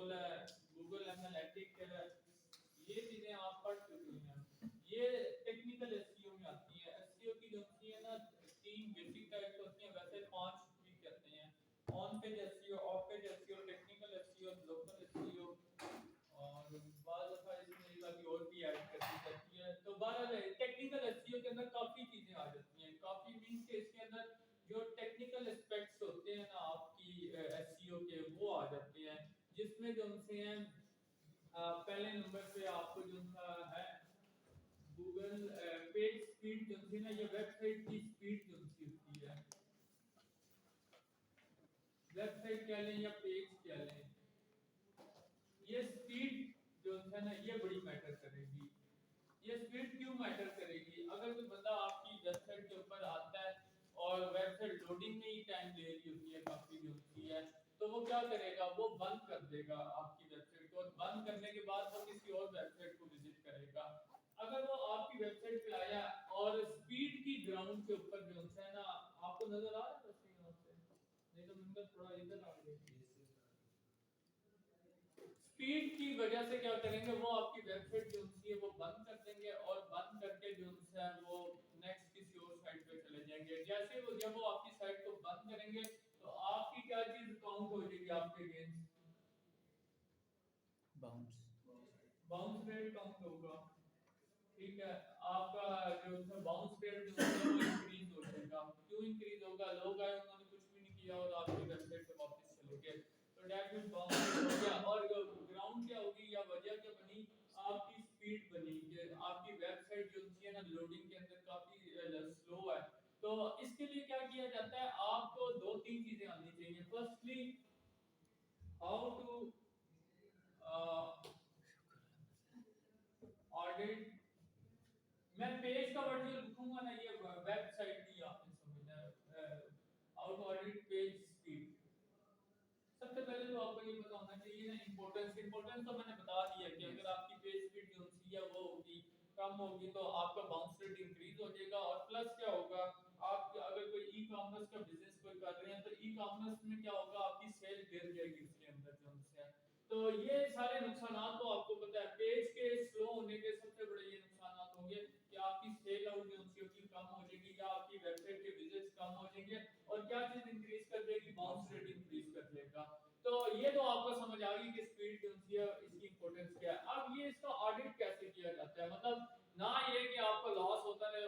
Google analytic, ये चीजें आप पढ़ चुके हैं। ये टेक्निकल एसईओ में आती है। एसईओ की जो होती है ना, तीन बेसिक टाइप्स होती हैं, वैसे पांच भी कहते हैं। On page SEO, of page SEO, technical SEO, local SEO, और बाद दफा इसमें एक आधी और भी ऐड कर दी जाती है। तो बहरहाल टेक्निकल एसईओ के अंदर काफी चीजें आ जाती हैं। काफी मींस के इसके अंदर जो टेक्निकल एस्पेक्ट्स होते हैं ना आपकी एसईओ के, वो आ जाते हैं, जिसमें जो उनसे हैं पहले नंबर पे आपको जो है गूगल पेज स्पीड जो थी ना, ये वेबसाइट की स्पीड जो होती है, वेबसाइट कह लें या पेज कह लें, ये स्पीड जो है ना ये बड़ी मैटर करेगी। ये स्पीड क्यों मैटर करेगी? अगर कोई बंदा आपकी वेबसाइट के ऊपर आता है और वेबसाइट लोडिंग में ही टाइम ले रही होती है, काफी जो होती है, तो वो क्या करेगा? वो बंद कर देगा आपकी वेबसाइट को, और बंद करने के बाद वो किसी और वेबसाइट को विजिट करेगा। अगर वो आपकी वेबसाइट पे आया और स्पीड की ग्राउंड के ऊपर जो है ना, आपको नजर आ रहा है यहाँ से, नहीं तो मैं थोड़ा इधर आ गया। स्पीड की वजह से क्या करेंगे, वो आपकी वेबसाइट जो है वो बंद कर देंगे, और बंद करके जो है वो नेक्स्ट किसी और साइट पे चले जाएंगे। जैसे वो जब वो आपकी साइट को बंद करेंगे, तो आपकी क्या चीज काउंट हो जाएगी आपके against? Bounce bounce rate count होगा। ठीक है, आपका जो है बाउंस रेट जो है वो इंक्रीज हो जाएगा। क्यों इंक्रीज होगा? लोग आए, उन्होंने कुछ भी नहीं किया और आपकी वेबसाइट पे वापस चले गए, तो डेट मींस बाउंस रेट हो गया। और ग्राउंड क्या होगी या वजह क्या बनी? आपकी स्पीड बनी कि आपकी वेबसाइट जो है ना लोडिंग के अंदर काफी स्लो है। तो इसके लिए क्या किया जाता है? आपको दो तीन चीजें आनी चाहिए। Firstly, how to audit. मैं पेज का वर्ड जो लिखूंगा ना, ये वेबसाइट की आपने समझना है। How to audit page speed. सबसे पहले तो आपको ये पता होना चाहिए ना इंपॉर्टेंस तो मैंने बता दिया कि अगर आपकी पेज स्पीड जो है वो होगी, कम होगी, तो आपका बाउंस रेट इंक्रीज हो जाएगा। और प्लस क्या होगा, आप अगर कोई ई कॉमर्स का बिजनेस कोई कर रहे हैं, तो ई कॉमर्स में क्या होगा, आपकी सेल गिर जाएगी उसके अंदर जो है। तो ये सारे नुकसान तो आपको पता है। पेज के स्लो होने के सबसे बड़े ये नुकसान होंगे कि आपकी सेल आउट जो होगी कम हो जाएगी, या आपकी वेबसाइट के विजिट्स कम हो जाएंगे। और क्या चीज इंक्रीज कर देगी? बाउंस रेट इंक्रीज कर देगा। तो ये तो आपको समझ आ गई कि स्पीड जो है इसकी इंपॉर्टेंस क्या है। अब ये इसका ऑडिट कैसे किया जाता है? मतलब ना ये कि आपको लॉस होता रहे,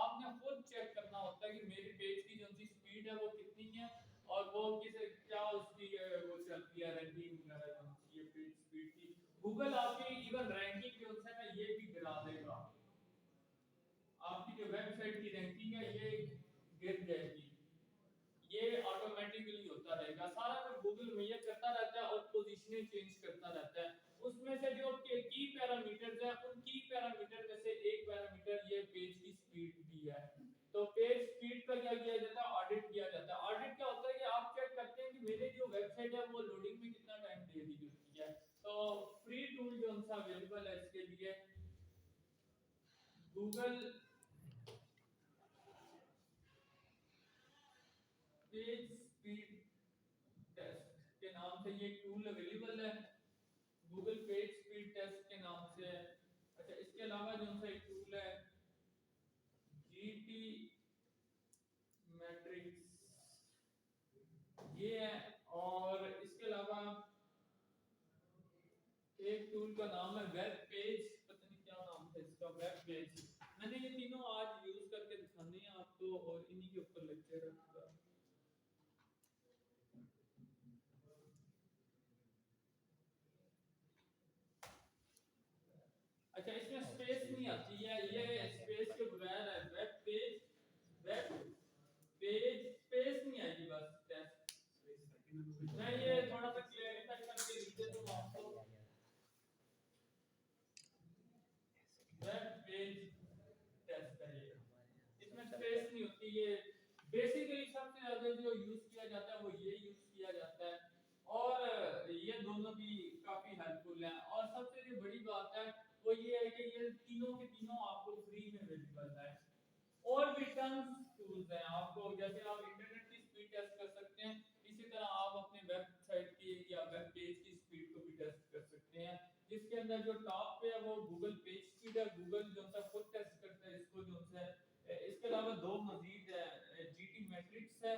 आपने खुद चेक करना होता है कि मेरी पेज की जो स्पीड है वो कितनी है, और वो किस क्या उसकी वो चलती है रैंकिंग वगैरह जो ये पेज स्पीड की। गूगल आपकी इवन रैंकिंग जो है ना ये भी गिरा देगा। आपकी जो वेबसाइट की रैंकिंग है ये गिर जाएगी। ये ऑटोमेटिकली होता रहेगा। सारा कुछ गूगल मेजर करता रहता है और पोजीशनिंग चेंज करता रहता है। उसमें से जो की पैरामीटर्स हैं, उन की पैरामीटर में से एक पैरामीटर ये पेज की स्पीड भी है। तो पेज स्पीड का क्या किया जाता है? ऑडिट किया जाता है। ऑडिट क्या होता है कि आप चेक करते हैं कि मेरी जो वेबसाइट है वो लोडिंग में कितना टाइम दे रही होती है। तो फ्री टूल जो सा अवेलेबल है इसके लिए, गूगल पेज स्पीड टेस्ट के नाम से ये टूल अवेलेबल है। गूगल पेज स्पीड टेस्ट के नाम से है। अच्छा, इसके अलावा जो सा एक टूल है जीटी मैट्रिक्स, ये है। और इसके अलावा एक टूल का नाम है वेब पेज, पता नहीं क्या नाम है इसका, वेब पेज। मैंने ये तीनों आज यूज करके दिखाने हैं आपको, और इन्हीं के ऊपर लेक्चर रखूंगा। अच्छा, इसमें स्पेस नहीं आती है, ये स्पेस के बगैर है। Web page, web page space नहीं आएगी, बस टेस्ट। मैं ये थोड़ा सा क्लेरिफाई करके लिख देता हूं आपको। वेब पेज टेस्ट है ये, इसमें स्पेस नहीं होती। ये बेसिकली सबसे ज्यादा जो यूज किया जाता है वो ये यूज किया जाता है, और ये दोनों भी काफी हेल्पफुल हैं। और सबसे जो बड़ी बात है वो ये है कि ये तीनों के तीनों आपको फ्री में अवेलेबल है। और भी टन्स टूल्स हैं आपको, जैसे आप इंटरनेट की स्पीड टेस्ट कर सकते हैं, इसी तरह आप अपने वेबसाइट की या वेब पेज की अंदर जो टॉप पे है वो गूगल पेज स्पीड है, गूगल जो सा खुद टेस्ट करता है इसको जो सा इसके अलावा दो मजीद जीटी मैट्रिक्स है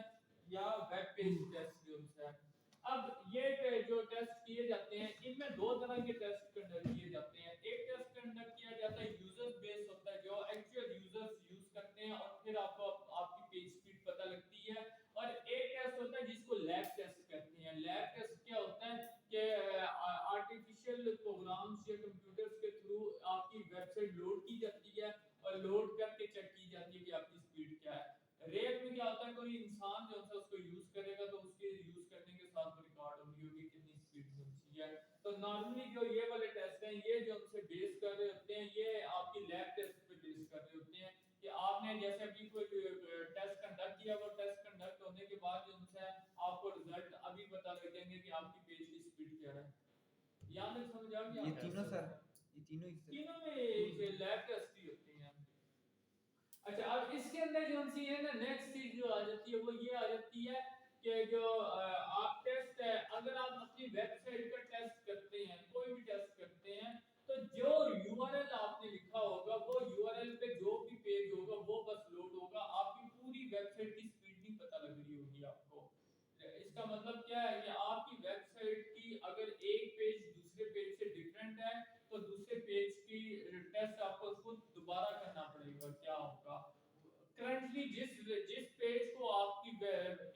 या वेब पेज टेस्ट जो है। अब ये जो टेस्ट किए जाते हैं इनमें दो तरह के टेस्ट कंडक्ट किए जाते हैं। एक टेस्ट कंडक्ट किया जाता है यूजर बेस होता है जो एक्चुअल यूजर्स यूज करते हैं और फिर आपको आपकी पेज स्पीड पता लगती है। और एक टेस्ट होता है जिसको लैब टेस्ट कहते हैं। लैब टेस्ट क्या होता है कि आर्टिफिशियल प्रोग्राम्स या कंप्यूटर्स के थ्रू आपकी वेबसाइट लोड की जाती है और लोड करके चेक की जाती है कि आपकी स्पीड क्या है। रेयर में क्या होता है कोई इंसान जो है उसको यूज करेगा तो उसके यूज करने के साथ रिकॉर्ड होगी होगी कितनी स्पीड पहुंची है। तो नॉर्मली जो ये वाले टेस्ट हैं ये जो हमसे बेस कर रहे होते हैं ये आपकी लैब टेस्ट पे बेस कर रहे होते हैं कि आपने जैसे अभी कोई टेस्ट कंडक्ट किया वो टेस्ट कंडक्ट होने के बाद जो है आपको रिजल्ट अभी पता लग जाएंगे कि आपकी पेज की स्पीड क्या है। यहाँ तक समझ आ गया? ये तीनों सर, ये तीनों में लैब टेस्ट ही होते हैं। अच्छा अब इसके अंदर जो सी है ना नेक्स्ट चीज जो आ जाती है वो ये आ जाती है कि जो आप टेस्ट है अगर आप अपनी वेबसाइट का टेस्ट करते हैं कोई भी टेस्ट करते हैं तो जो यूआरएल आपने लिखा होगा वो यूआरएल पे जो भी पेज होगा वो बस लोड होगा। आपकी पूरी वेबसाइट की स्पीड नहीं पता लग रही होगी आपको। इसका मतलब क्या है कि आपकी वेबसाइट की अगर एक पेज दूसरे पेज से डिफरेंट है तो दूसरे पेज की टेस्ट आपको खुद दोबारा करना पड़ेगा। क्या होगा करंटली जिस जिस पेज को आपकी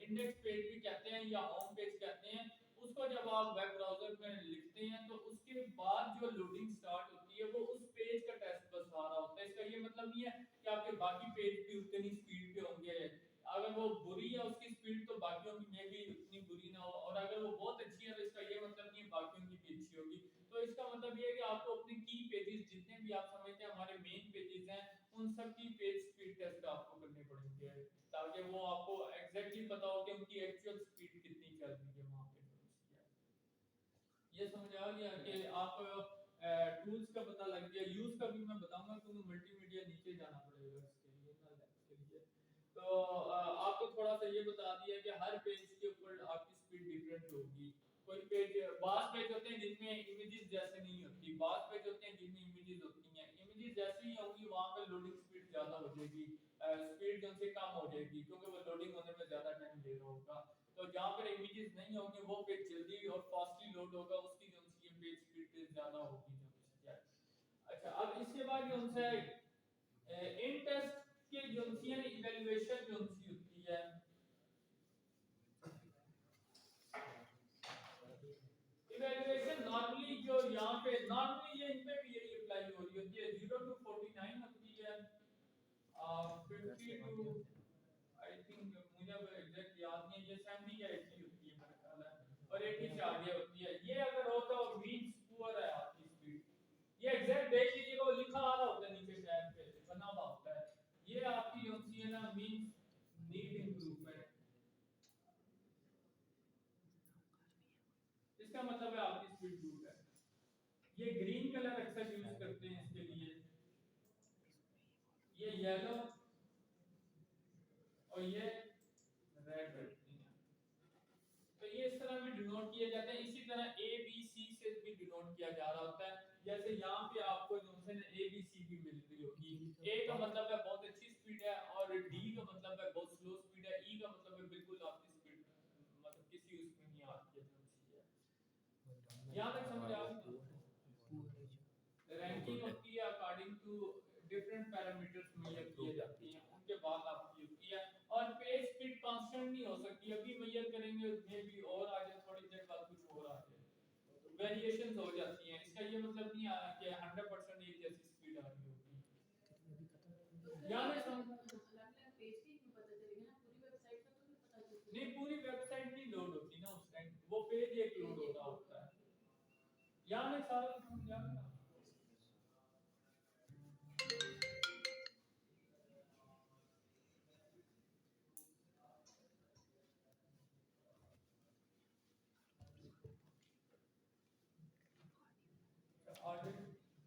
इंडेक्स पेज भी कहते हैं या होम पेज कहते हैं उसको जब आप वेब ब्राउज़र में लिखते हैं तो उसके बाद जो लोडिंग स्टार्ट होती है वो उस पेज का टेस्ट बस आ रहा होता है। इसका ये मतलब नहीं है कि आपके बाकी पेज भी उतनी स्पीड पे होंगे। अगर वो बुरी है उसकी स्पीड तो बाकियों की में भी उतनी बुरी ना हो और अगर वो बहुत अच्छी है तो इसका ये मतलब नहीं है बाकियों की भी अच्छी होगी। तो इसका मतलब ये है कि आपको अपने की पेजेस जितने भी आप समझते हैं हमारे मेन पेजेस हैं उन सब की पेज स्पीड टेस्ट आपको करने पड़ेंगे ताकि वो आपको एग्जैक्टली पता हो कि उनकी एक्चुअल स्पीड कितनी चल रही है वहां पे। ये समझ आ गया कि आप टूल्स का पता लग गया। यूज का भी मैं बताऊंगा क्योंकि मल्टीमीडिया नीचे जाना पड़ेगा इसके लिए ना लैब के लिए। तो आपको थोड़ा सा ये बता दिया कि हर पेज के ऊपर आपकी स्पीड डिफरेंट होगी। कोई पेज बास पेज होते हैं जिनमें इमेजेस जैसे नहीं होती, बास पेज होते हैं जिनमें इमेजेस होती हैं। इमेजेस जैसे ही होंगी वहां पे लोडिंग स्पीड ज्यादा हो जाएगी, स्पीड जो से कम हो जाएगी क्योंकि वो लोडिंग होने में ज्यादा टाइम ले रहा होगा। तो जहां पर इमेजेस नहीं होंगे वो पेज जल्दी और फास्टली लोड होगा उसकी जो सी पेज स्पीड ज्यादा होगी जो है। अच्छा अब इसके बाद जो है इन टेस्ट के जो है इवैल्यूएशन जो होती है इवैल्यूएशन नॉर्मली जो यहाँ पे नॉर्मली ये इनमें भी यही अप्लाई हो रही होती है 0 टू 49 होती है 50 टू आई थिंक मुझे अब एग्जैक्ट याद नहीं है ये 70 या 80 होती है मेरे ख्याल है और 80 से आगे होती है। ये अगर हो तो मींस पुअर है आपकी स्पीड। ये एग्जैक्ट देख लीजिएगा वो लिखा आ रहा होता है नीचे टैब पे बना हुआ होता है। ये आपकी होती है ना मींस नीड इंप्रूवमेंट। इसका मतलब है आपकी स्पीड गुड है। ये ग्रीन कलर अक्सर यूज करते हैं इसके लिए, ये येलो और ये रेड रखते हैं। तो ये इस तरह भी डिनोट किए जाते हैं। इसी तरह ए बी सी से भी डिनोट किया जा रहा होता है। जैसे यहाँ पे आपको जो है ए बी सी भी मिल रही होगी। ए का मतलब है बहुत अच्छी स्पीड है और डी का मतलब है बहुत स्लो स्पीड है। ई का मतलब है बिल्कुल आपकी स्पीड मतलब किसी उसमें नहीं आती है। यहाँ तक समझ आ गई? रैंकिंग होती है according to different parameters measure किए जाते हैं उनके बाद आपकी होती है। और पेज स्पीड कांस्टेंट नहीं हो सकती। अभी मेजर करेंगे मे भी और आगे थोड़ी देर बाद कुछ और आ जाए वेरिएशंस हो जाती हैं। इसका ये मतलब नहीं है कि 100% एक जैसी स्पीड आ रही होगी। याद है पेज की पता चलेगा ना पूरी वेबसाइट का तो पता चलेगा नहीं पूरी वेबसाइट नहीं लोड होती ना उस टाइम वो पेज एक लोड हो रहा होता है। याद है सारा समझ आ गया? ऑडिट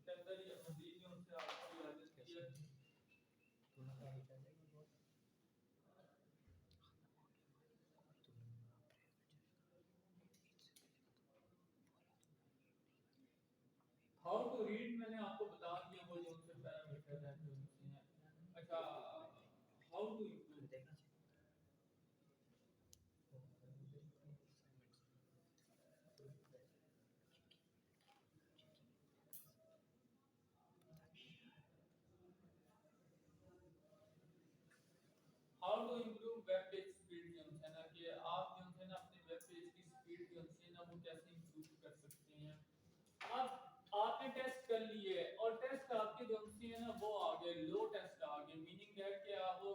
के अंदर ये मजीद में उनसे आपको याद है हाउ टू रीड मैंने आपको बता दिया, वो जो उनसे पैरामीटर है जो उनसे हैं। अच्छा, how to improve. How to improve web page speed जो है ना, कि आप जो है ना अपने वेब पेज की स्पीड जो है ना वो कैसे इम्प्रूव कर सकते हैं। अब आपने टेस्ट कर लिए और टेस्ट आपके जो है ना वो आ गए लो टेस्ट आ गए, मीनिंग दैट कि आप वो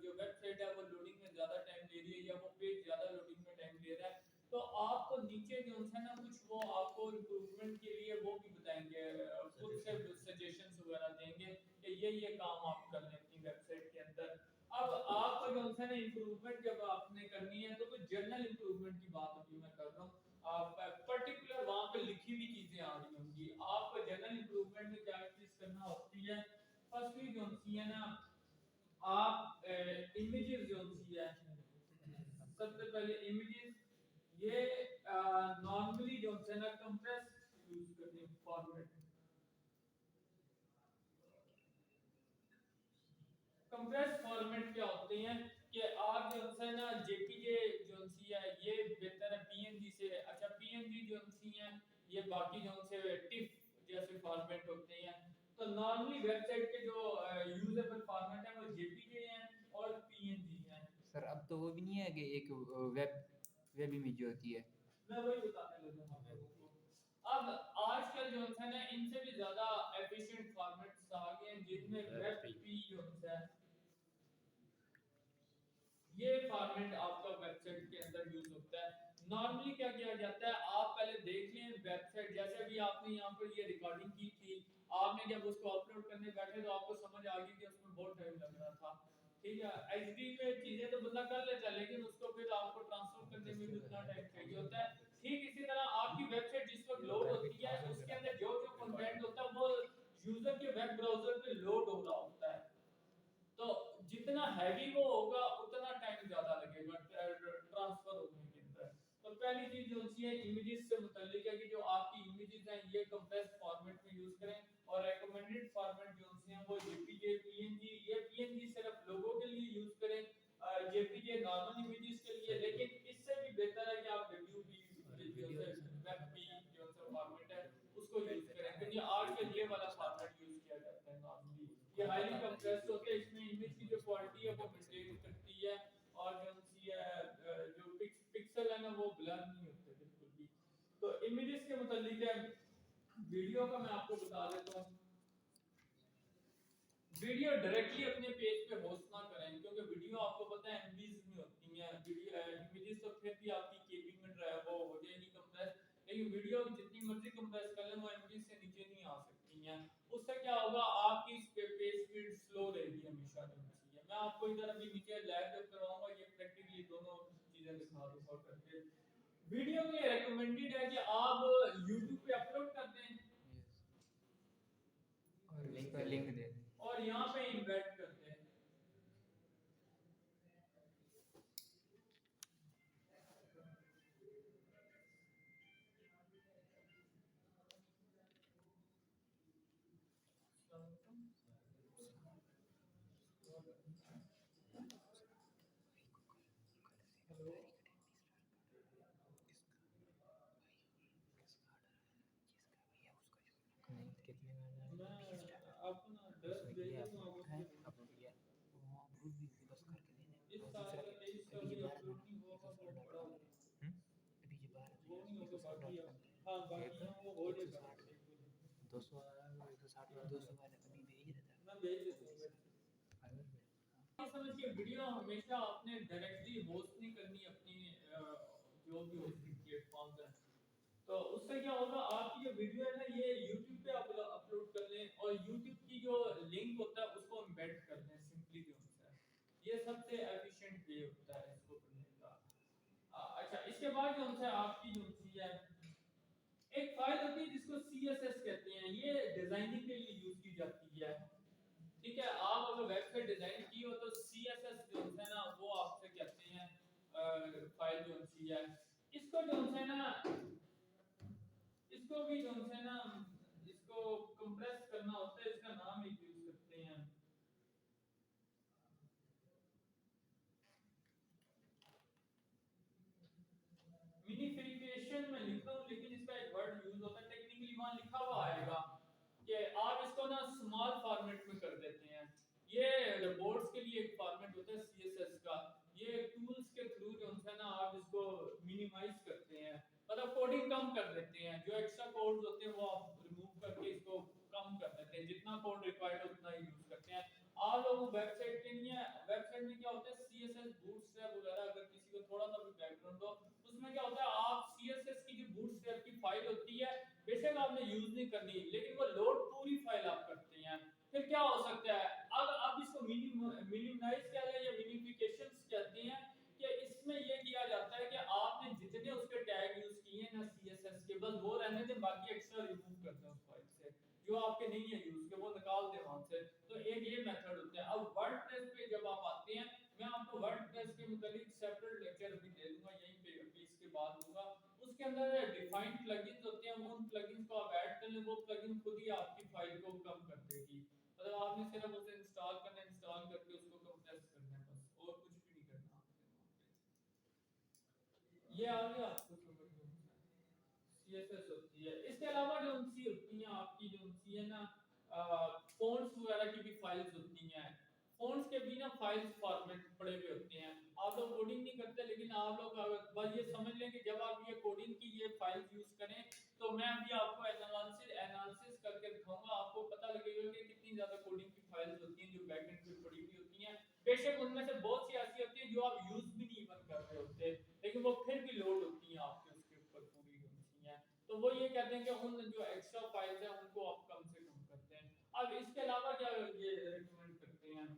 जो वेबसाइट है वो लोडिंग में ज्यादा टाइम ले रही है या वो पेज ज्यादा लोडिंग में टाइम ले रहा है, तो आपको नीचे जो है ना कुछ वो आपको इम्प्रूवमेंट के लिए वो भी बताएंगे, खुद से सजेशंस वगैरह देंगे कि ये काम आप कर लें अपनी वेबसाइट के अंदर। अब आपको जो है ना इम्प्रूवमेंट जब आपने करनी है तो कुछ जनरल इम्प्रूवमेंट की बात अभी मैं कर रहा हूँ, पर्टिकुलर वहां पे लिखी हुई चीजें आ रही होंगी। आपको जनरल इम्प्रूवमेंट में क्या चीज करना होती है, फर्स्टली जो है ना आप इमेजेस जो है, सबसे पहले इमेजेस ये नॉर्मली जो है ना कंप्रेस यूज करते हैं फॉर्मेट। कंप्रेस फॉर्मेट क्या होते हैं कि आप जो है ना जेपीजे जो है ये बेहतर है पीएनजी से। अच्छा पीएनजी जो है ये बाकी जो से टिफ जैसे फॉर्मेट होते हैं। तो नॉर्मली वेबसाइट के जो यूजेबल फॉर्मेट है वो जेपीजे हैं और पीएनजी हैं। सर अब तो वो भी नहीं है कि एक वेब वेब इमेज जो होती है। मैं वही बताने लगा आप लोगों को। अब आजकल जो है ना इनसे भी ज्यादा एफिशिएंट फॉर्मेट्स आ गए हैं जिनमें वेब पी जो है ये फॉर्मेट आपका वेबसाइट के अंदर यूज होता है। नॉर्मली क्या किया जाता है, आप पहले देख लें वेबसाइट, जैसे अभी आपने यहाँ पर ये रिकॉर्डिंग की थी, आपने जब उसको अपलोड करने बैठे तो आपको समझ आ गई कि उसमें बहुत टाइम लग रहा था। ठीक है, एचडी में चीजें तो बंदा कर लेता है लेकिन उसको फिर आपको ट्रांसफर करने में भी उतना टाइम चाहिए होता है। ठीक इसी तरह आपकी वेबसाइट जिस वक्त लोड होती है उसके अंदर जो जो कंटेंट होता है वो यूजर के वेब ब्राउजर पे लोड हो रहा होता है। तो जितना हैवी वो होगा उतना टाइम ज्यादा लगेगा ट्रांसफर होने के अंदर। तो पहली चीज जो होती है इमेजेस से मुताल्लिक है कि जो आपकी इमेजेस हैं ये कंप्रेस फॉर्मेट में यूज करें, और रिकमेंडेड फॉर्मेट जो होते हैं वो जेपीजे पीएनजी, ये पीएनजी सिर्फ लोगों के लिए यूज करें, जेपीजे नॉर्मल इमेजेस के लिए। लेकिन इससे भी बेहतर है कि आप डब्ल्यूबी जो है वेबपी जो है फॉर्मेट है उसको यूज करें, क्योंकि आजकल ये वाला फॉर्मेट यूज किया जाता है नॉर्मली। ये हाईली कंप्रेस्ड होते हैं, इसमें इमेज की जो क्वालिटी है वो मेंटेन करती है, और जो सी है जो पिक्सल है ना वो ब्लर नहीं होते बिल्कुल भी। तो इमेजेस के मुतालिक है, वीडियो का मैं आपको बता देता हूँ। वीडियो डायरेक्टली अपने पेज पे होस्ट ना करें, क्योंकि वीडियो आपको पता है एमबीज में होती हैं, वीडियो इमेजेस तो फिर भी आपकी केबी में वो हो जाएगी कंप्रेस, लेकिन वीडियो जितनी मर्जी कंप्रेस कर लें वो एमबीज से नीचे नहीं आ सकती हैं। उससे क्या होगा, आपकी पेज स्पीड स्लो रहेगी हमेशा जो है। मैं आपको इधर अभी नीचे लैब करवाऊंगा, ये प्रैक्टिकली दोनों चीजें दिखा दूंगा करके। वीडियो में रिकमेंडेड है कि आप YouTube पे अपलोड कर दें और उसका लिंक दे दें और यहाँ पे इम्बेड कर दें। नहीं कितने में मैं आपको ना 10 उसमें दे किया दूंगा है आपको। अपलोड किया वो अप्रूव भी बस करके देने इस और साल दूसरा का 23 का अभी भी जो 12 अपलोड था नहीं हुआ ना होगा, वो पड़ा होगा। 160 अभी जो 12 वो नहीं होगा, बाकी था हाँ बाकी वो हो जाएगा। 160 200 160 200 वाला अभी भेज रहा था मैं भेज देता हूँ। फाइवर में। ये समझ के वीडियो हमेशा आपने डायरेक्टली होस्ट नहीं करनी अपनी जो भी होस्टिंग प्लेटफॉर्म्स हैं। तो उससे क्या होगा, आपकी जो वीडियो है ना ये YouTube पे अपलोड कर लें और YouTube की जो लिंक होता है उसको एम्बेड कर लें सिंपली जो होता है। ये सबसे एफिशिएंट वे होता है इसको करने का। अच्छा इसके बाद जो होता है आपकी जो होती है एक फाइल होती है जिसको CSS कहते हैं, ये डिजाइनिंग के लिए यूज की जाती है। ठीक है, आप अगर वेबसाइट डिजाइन की हो तो CSS जो है ना वो आपसे कहते हैं फाइल जो है इसको जो है ना इसको भी जो है ना इसको इसको कंप्रेस करना होता है, इसका नाम एक यूज करते हैं। मिनिफिकेशन में लिखता हूँ, लेकिन इसका एक वर्ड यूज होता है, टेक्निकली वहां लिखा हुआ आएगा कि आप इसको ना स्मॉल फॉर्मेट में कर देते हैं। ये बोर्ड्स के लिए एक फॉर्मेट होता है सीएसएस का, ये टूल्स के थ्रू जो है ना आप इसको मिनिमाइज करते हैं, मतलब कोडिंग कम कर देते हैं, जो एक्स्ट्रा कोड्स होते हैं वो आप रिमूव करके इसको कम कर देते हैं, जितना कोड रिक्वायर्ड उतना ही यूज करते हैं। आप लोग वेबसाइट के लिए, वेबसाइट में क्या होता है सीएसएस बूटस्ट्रैप वगैरह, अगर किसी को थोड़ा सा भी बैकग्राउंड हो, उसमें क्या होता है आप सीएसएस की जो बूटस्ट्रैप की फाइल होती है बेशक आपने यूज नहीं करनी, लेकिन वो लोड पूरी फाइल आप करते हैं। फिर क्या हो सकता है, अब इसको मिनिमाइज क्या है या मिनिफिकेशंस कहते हैं, कि इसमें ये किया जाता है कि आपने जितने उसके टैग यूज किए हैं ना सीएसएस के, बस वो रहने दें, बाकी एक्स्ट्रा रिमूव कर दें उस फाइल से, जो आपके नहीं है यूज के वो निकाल दें वहां से। तो एक ये मेथड होता है। अब वर्डप्रेस पे जब आप आते हैं, मैं आपको वर्डप्रेस के मुताबिक सेपरेट लेक्चर भी दे दूंगा, यहीं पे अभी इसके बाद दूंगा। उसके अंदर डिफाइंड प्लगइन्स होते हैं, उन प्लगइन्स को आप ऐड कर लें, वो प्लगइन खुद ही आपकी फाइल को कम कर देगी, मतलब आपने सिर्फ उसे इंस्टॉल करना है, इंस्टॉल करके उसको कंप्रेस करना है बस, और कुछ भी नहीं करना आपने। ये आ गया आपको समझ में, सीएसएस होती है। इसके अलावा जो उनसी होती हैं आपकी, जो उनसी है ना फ़ॉन्ट्स वगैरह की भी फाइल्स होती हैं। फ़ॉन्ट्स के भी ना फाइल्स फॉर्मेट पड़े हुए होते हैं, आप लोग कोडिंग नहीं करते, लेकिन आप लोग बस ये समझ लें कि जब आप ये कोडिंग की ये फाइल्स यूज करें, तो मैं अभी आपको एनालिसिस करके दिखाऊंगा, आपको पता लगेगा कि कितनी ज्यादा कोडिंग की फाइल्स होती हैं जो बैकएंड पे पड़ी हुई होती हैं। बेशक उनमें से बहुत सी ऐसी होती हैं जो आप यूज भी नहीं इवन कर रहे होते, लेकिन वो फिर भी लोड होती हैं आपके उसके ऊपर पूरी होती हैं। तो वो ये कहते हैं कि उन जो एक्स्ट्रा फाइल्स हैं उनको आप कम से कम करते हैं। अब इसके अलावा क्या ये रिकमेंड करते हैं,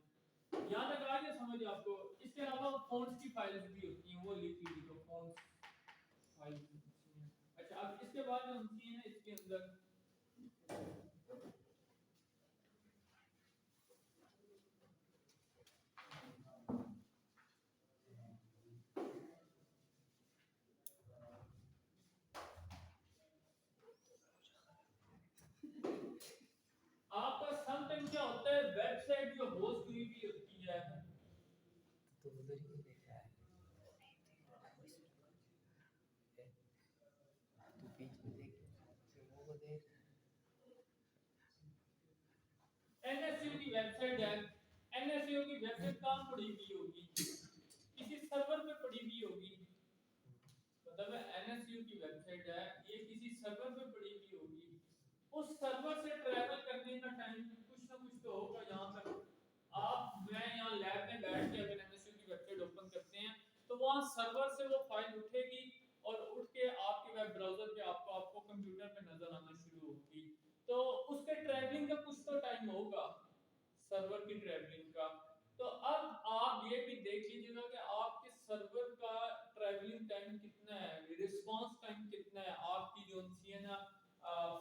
यहाँ तक आ गया समझ आपको। इसके अलावा फ़ॉन्ट्स की फाइल्स भी होती हैं, वो लिख लीजिए, तो फ़ॉन्ट्स फाइल। अच्छा, अब इसके बाद जो होती है ना इसके अंदर, आपका समटाइम क्या होता है, वेबसाइट जो होस्ट हुई भी होती है, तो उधर ही देखा है, तो पेज पे देख वो देख। एनएसयू की वेबसाइट है, एनएसयू की वेबसाइट कहाँ पड़ी हुई होगी, किसी सर्वर पे पड़ी हुई होगी, मतलब एनएसयू की वेबसाइट है, ये किसी सर्वर पे पड़ी हुई होगी, उस सर्वर से ट्रैवल करने का टाइम कुछ ना कुछ तो होगा। यहाँ पर मैं यहाँ लैब में बैठ के अगर एनएसयू की वेबसाइट ओपन करते हैं, तो वहाँ सर्वर से वो फाइल उठेगी और उठ के आपके वेब ब्राउजर पे आपको कंप्यूटर पे नजर आना शुरू होगी। तो उसके ट्रैवलिंग का कुछ तो टाइम होगा, सर्वर की ट्रैवलिंग का। तो अब आप ये भी देख लीजिएगा कि आपके सर्वर का ट्रैवलिंग टाइम कितना है, रिस्पांस टाइम कितना है आपकी जो है ना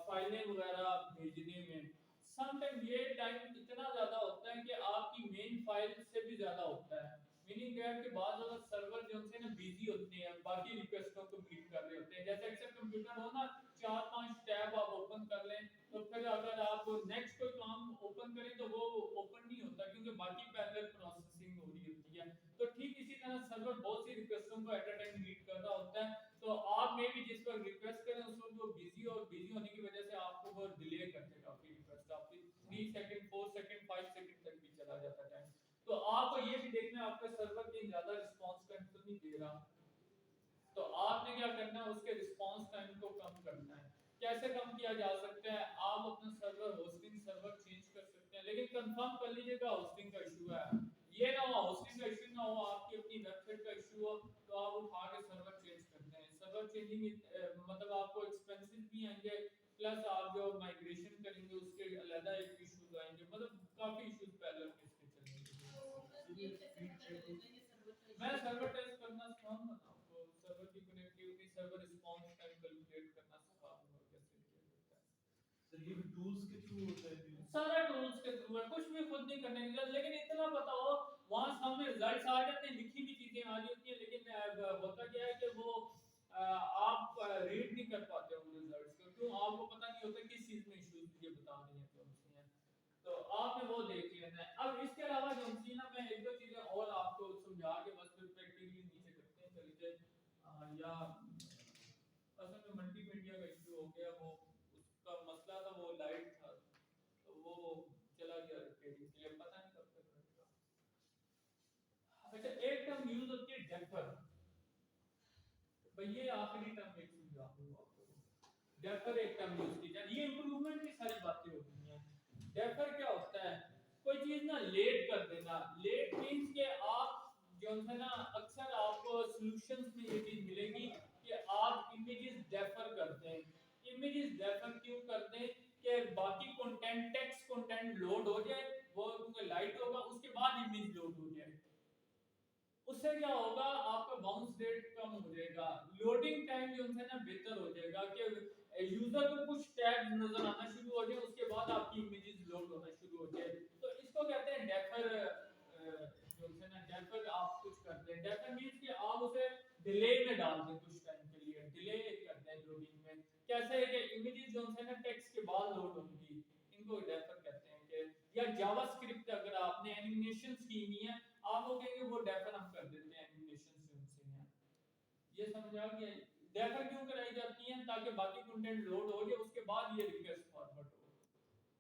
फाइलें वगैरह भेजने में। सम टाइम ये टाइम इतना ज्यादा होता है कि आपकी मेन फाइल से भी ज्यादा होता है, मीनिंग दैट के बाद अगर सर्वर जो है ना बिजी होते हैं, बाकी रिक्वेस्टों को मीट कर रहे होते हैं, जैसे अक्सर कंप्यूटर हो ना 4-5 टैब आप ओपन कर लें, तो फिर अगर आप नेक्स्ट कोई काम ओपन करें तो वो ओपन नहीं होता, क्योंकि बाकी पैरेलल प्रोसेसिंग हो रही होती है। तो ठीक इसी तरह सर्वर बहुत सी रिक्वेस्टों को एट अ टाइम मीट कर रहा होता है, तो आप में भी जिस पर रिक्वेस्ट करें उस वक्त वो बिजी, और बिजी होने की वजह से आपको वो डिले कर देगा, आपकी रिक्वेस्ट आपकी 3 सेकंड 4 सेकंड 5 सेकंड तक भी चला जाता है। तो आपको ये भी देखना है आपका सर्वर कहीं ज्यादा रिस्पांस टाइम तो नहीं दे रहा, तो आपने क्या करना है, उसके रिस्पांस टाइम को कम करना है। कैसे कम किया जा सकता है, आप अपना सर्वर होस्टिंग सर्वर चेंज कर सकते हैं, लेकिन कंफर्म कर लीजिएगा होस्टिंग का इशू है, ये ना हो होस्टिंग का इशू ना हो, आपकी अपनी वेबसाइट का इशू हो, तो आप उठा के सर्वर चेंज करते हैं। सर्वर चेंजिंग मतलब आपको एक्सपेंसिव भी आएंगे, प्लस आप जो माइग्रेशन करेंगे उसके अलग एक इश्यूज आएंगे, मतलब काफी इश्यूज पैरेलल में इसके चलेंगे। मैं सर्वर टेस्ट करना सिखाऊंगा ना आपको, सर्वर की connectivity, server response time calculate करना सिखा दूंगा कैसे किया जाता है। सर ये भी टूल्स के थ्रू होता है? सारा टूल्स के थ्रू है, कुछ भी खुद नहीं करने की जरूरत, लेकिन इतना बताओ वहां सामने रिजल्ट्स आ जाते हैं, लिखी हुई चीजें आ जाती हैं, लेकिन होता क्या है कि वो आप रीड नहीं कर पाते उन रिजल्ट्स को, क्यों, आपको पता नहीं होता किस चीज में इश्यूज ये अब इसके अलावा जो सी ना मैं एक दो चीजें और आपको समझा के बस फिर प्रैक्टिकली नीचे करते हैं चलते या असल में मल्टीमीडिया का इशू हो गया, वो उसका मसला था, वो लाइट था तो वो चला गया रिपेयरिंग के लिए, पता नहीं कब तक रहेगा। अच्छा एक टर्म यूज होती है डेफर, भाई ये आखिरी टर्म एक समझा दूंगा आपको। डेफर एक टर्म यूज की जाती है, ये इंप्रूवमेंट की सारी बातें होती हैं। डेफर क्या होता है, कोई चीज ना लेट कर देना। लेट मींस के आप जो है ना अक्सर आपको सॉल्यूशंस में ये चीज मिलेगी कि आप इमेजेस डेफर करते हैं। इमेजेस डेफर क्यों करते हैं कि बाकी कंटेंट टेक्स्ट कंटेंट लोड हो जाए, वो क्योंकि लाइट होगा उसके बाद इमेज लोड हो जाए। उससे क्या होगा, आपका बाउंस रेट कम हो जाएगा, लोडिंग टाइम जो है ना बेहतर हो जाएगा कि यूजर को कुछ टैब नजर आना शुरू हो जाए उसके बाद आपकी इमेजेस लोड होना शुरू हो जाए। तो इसको कहते हैं डेफर। जो है ना डेफर आप कुछ करते हैं, डेफर मींस कि आप उसे डिले में डाल दें कुछ टाइम के लिए, डिले करते हैं लोडिंग में। कैसे है कि इमेजेस जो है ना टेक्स्ट के बाद लोड होंगी, इनको डेफर कहते हैं। कि या जावास्क्रिप्ट अगर आपने एनिमेशंस की हुई है, आप वो कहेंगे वो डेफर हम कर देते हैं एनिमेशन से उनसे हैं। ये समझ आ गया। डेफर क्यों कराई जाती है, ताकि बाकी कंटेंट लोड हो जाए उसके बाद ये रिक्वेस्ट फॉरवर्ड हो।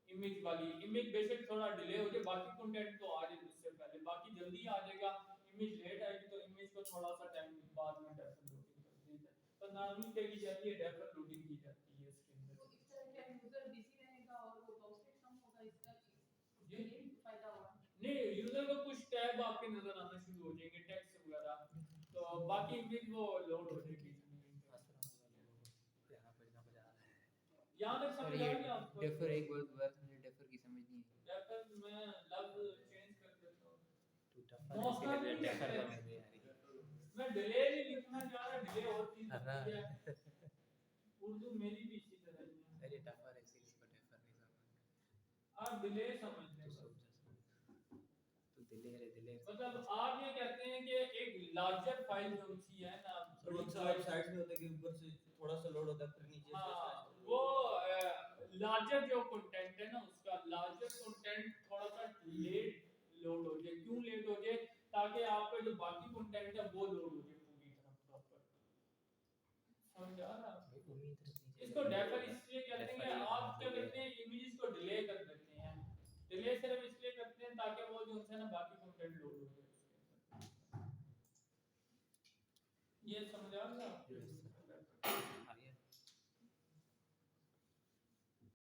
इमेज वाली इमेज बेशक थोड़ा डिले हो जाए, बाकी कंटेंट तो आ जाए उससे पहले, बाकी जल्दी आ जाएगा। इमेज लेट आएगी तो इमेज को थोड़ा सा टाइम बाद में डेफर लोडिंग कर दी जाए, तो नॉर्मली क्या की जाती है, डेफर लोडिंग की जाती है इसके अंदर। तो इस तरह क्या यूजर बिजी रहेगा और वो बाउंस रेट कम होगा, इसका जी ये फायदा होगा। नहीं, यूजर को कुछ टैब आपके नजर आना शुरू हो जाएंगे टेक्स्ट वगैरह, तो बाकी इमेज वो लोड हो जाएगी। यहाँ तक सर समझ ये आ गया आपको? डेफर एक वर्ड मुझे डेफर की समझ नहीं है। डेफर मैं लफ्ज चेंज कर देता हूँ। टू मौका टफर नहीं इसीलिए डेफर है। समझ नहीं आ रही। मैं डिले नहीं लिखना चाह रहा, डिले और चीज हाँ। होती है। उर्दू मेरी भी इसी तरह ही है। अरे टफर इसीलिए इसको डेफर नहीं समझ। आप डिले समझ लें तो बस। तो दिलेर दिलेर मतलब आप ये कहते हैं कि एक लार्जर फाइल जो सी है ना, बहुत सारे वेबसाइट्स में होता है कि ऊपर से थोड़ा सा लोड होता है फिर नीचे से हाँ slash वो लार्जर जो कंटेंट है ना उसका लार्जर कंटेंट थोड़ा सा लेट लोड हो जाए। क्यों लेट हो जाए, ताकि आपका जो बाकी कंटेंट है वो लोड हो जाए पूरी तरह प्रॉपर। समझ आ रहा है? उम्मीद रखनी चाहिए। इसको डेफर इसलिए कहते हैं कि आप क्या करते हैं, इमेजेस को डिले कर देते हैं। डिले सिर्फ इसलिए करते हैं ताकि वो जो है ना बाकी कंटेंट लोड हो जाए उसके अंदर। ये समझ आ गया?